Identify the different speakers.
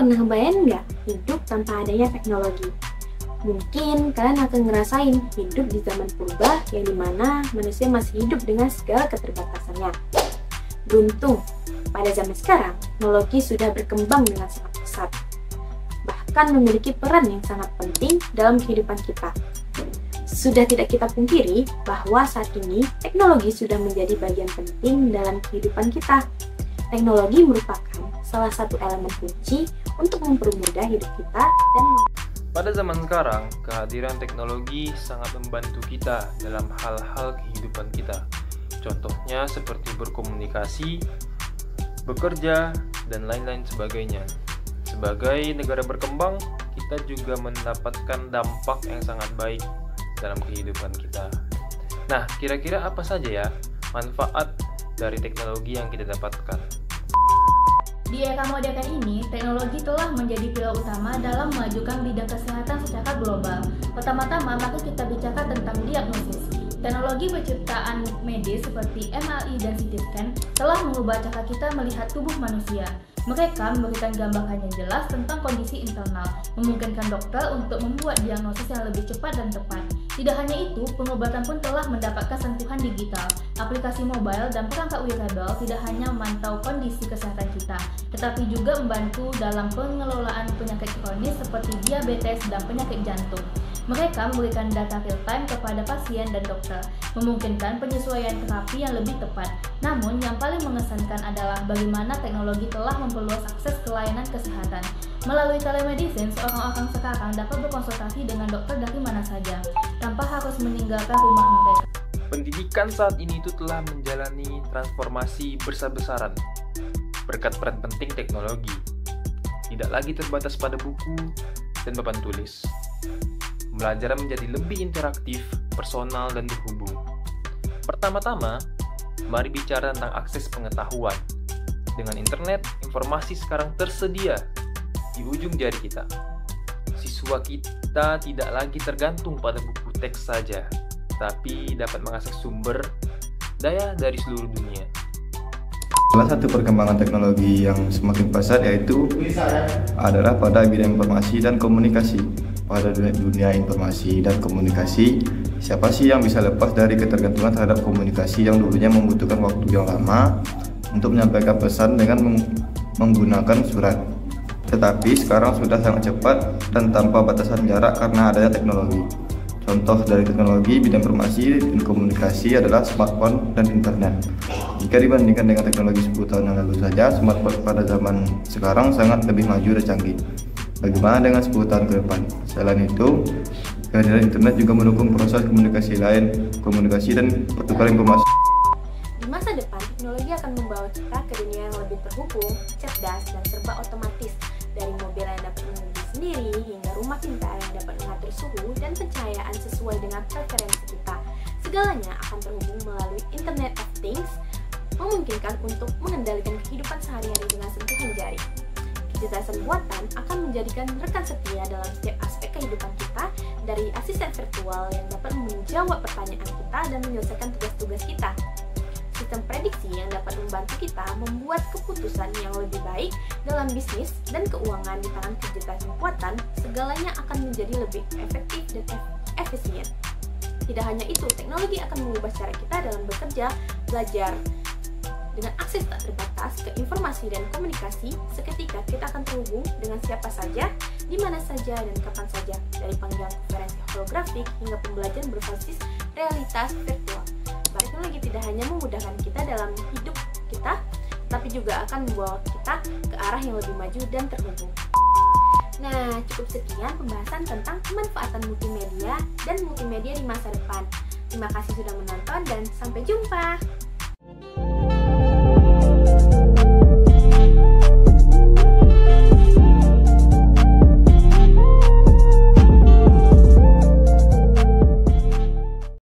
Speaker 1: Pernah bayangin nggak hidup tanpa adanya teknologi? Mungkin kalian akan ngerasain hidup di zaman purba yang dimana manusia masih hidup dengan segala keterbatasannya. Beruntung, pada zaman sekarang, teknologi sudah berkembang dengan sangat pesat, bahkan memiliki peran yang sangat penting dalam kehidupan kita. Sudah tidak kita pungkiri bahwa saat ini teknologi sudah menjadi bagian penting dalam kehidupan kita. Teknologi merupakan salah satu elemen kunci untuk mempermudah hidup kita dan
Speaker 2: pada zaman sekarang, kehadiran teknologi sangat membantu kita dalam hal-hal kehidupan kita. Contohnya seperti berkomunikasi, bekerja, dan lain-lain sebagainya. Sebagai negara berkembang, kita juga mendapatkan dampak yang sangat baik dalam kehidupan kita. Nah, kira-kira apa saja ya manfaat dari teknologi yang kita dapatkan?
Speaker 3: Di era modern ini, teknologi telah menjadi pilar utama dalam memajukan bidang kesehatan secara global. Pertama-tama, mari kita bicara tentang diagnosis. Teknologi penciptaan medis seperti MRI dan CT scan telah mengubah cara kita melihat tubuh manusia. Mereka memberikan gambaran yang jelas tentang kondisi internal, memungkinkan dokter untuk membuat diagnosis yang lebih cepat dan tepat. Tidak hanya itu, pengobatan pun telah mendapatkan sentuhan digital. Aplikasi mobile dan perangkat wearable tidak hanya memantau kondisi kesehatan kita, tetapi juga membantu dalam pengelolaan penyakit kronis seperti diabetes dan penyakit jantung. Mereka memberikan data real-time kepada pasien dan dokter, memungkinkan penyesuaian terapi yang lebih tepat. Namun, yang paling mengesankan adalah bagaimana teknologi telah memperluas akses ke layanan kesehatan. Melalui telemedicine, seorang orang sekarang dapat berkonsultasi dengan dokter dari mana saja, tanpa harus meninggalkan rumah mereka.
Speaker 2: Pendidikan saat ini itu telah menjalani transformasi besar-besaran berkat peran penting teknologi. Tidak lagi terbatas pada buku dan papan tulis. Belajar menjadi lebih interaktif, personal, dan terhubung. Pertama-tama, mari bicara tentang akses pengetahuan. Dengan internet, informasi sekarang tersedia di ujung jari kita. Siswa kita tidak lagi tergantung pada buku teks saja, tapi dapat mengakses sumber daya dari seluruh dunia.
Speaker 4: Salah satu perkembangan teknologi yang semakin pesat yaitu adalah pada bidang informasi dan komunikasi. Pada dunia informasi dan komunikasi, siapa sih yang bisa lepas dari ketergantungan terhadap komunikasi yang dulunya membutuhkan waktu yang lama untuk menyampaikan pesan dengan menggunakan surat. Tetapi sekarang sudah sangat cepat dan tanpa batasan jarak karena adanya teknologi. Contoh dari teknologi bidang informasi dan komunikasi adalah smartphone dan internet. Jika dibandingkan dengan teknologi 10 tahun yang lalu saja, smartphone pada zaman sekarang sangat lebih maju dan canggih. Bagaimana dengan 10 tahun ke depan? Selain itu, kehadiran internet juga mendukung proses komunikasi dan pertukaran informasi.
Speaker 1: Di masa depan, teknologi akan membawa kita ke dunia yang lebih terhubung, cerdas, dan serba otomatis. Dari mobil yang dapat mengemudi sendiri, hingga rumah pintar yang dapat mengatur suhu dan pencahayaan sesuai dengan preferensi kita. Segalanya akan terhubung melalui Internet of Things, memungkinkan untuk mengendalikan kehidupan sehari-hari dengan sentuhan jari. Kecerdasan buatan akan menjadikan rekan setia dalam setiap aspek kehidupan kita, dari asisten virtual yang dapat menjawab pertanyaan kita dan menyelesaikan tugas-tugas kita. Sistem prediksi yang dapat membantu kita membuat keputusan yang lebih baik dalam bisnis dan keuangan di tangan kecerdasan buatan, segalanya akan menjadi lebih efektif dan efisien. Tidak hanya itu, teknologi akan mengubah cara kita dalam bekerja, belajar. Dengan akses tak terbatas ke informasi dan komunikasi, seketika kita akan terhubung dengan siapa saja, di mana saja, dan kapan saja, dari panggilan konferensi holografik hingga pembelajaran berbasis realitas virtual. Teknologi tidak hanya memudahkan kita dalam hidup kita, tapi juga akan membawa kita ke arah yang lebih maju dan terhubung. Nah, cukup sekian pembahasan tentang kemanfaatan multimedia dan multimedia di masa depan. Terima kasih sudah menonton dan sampai jumpa!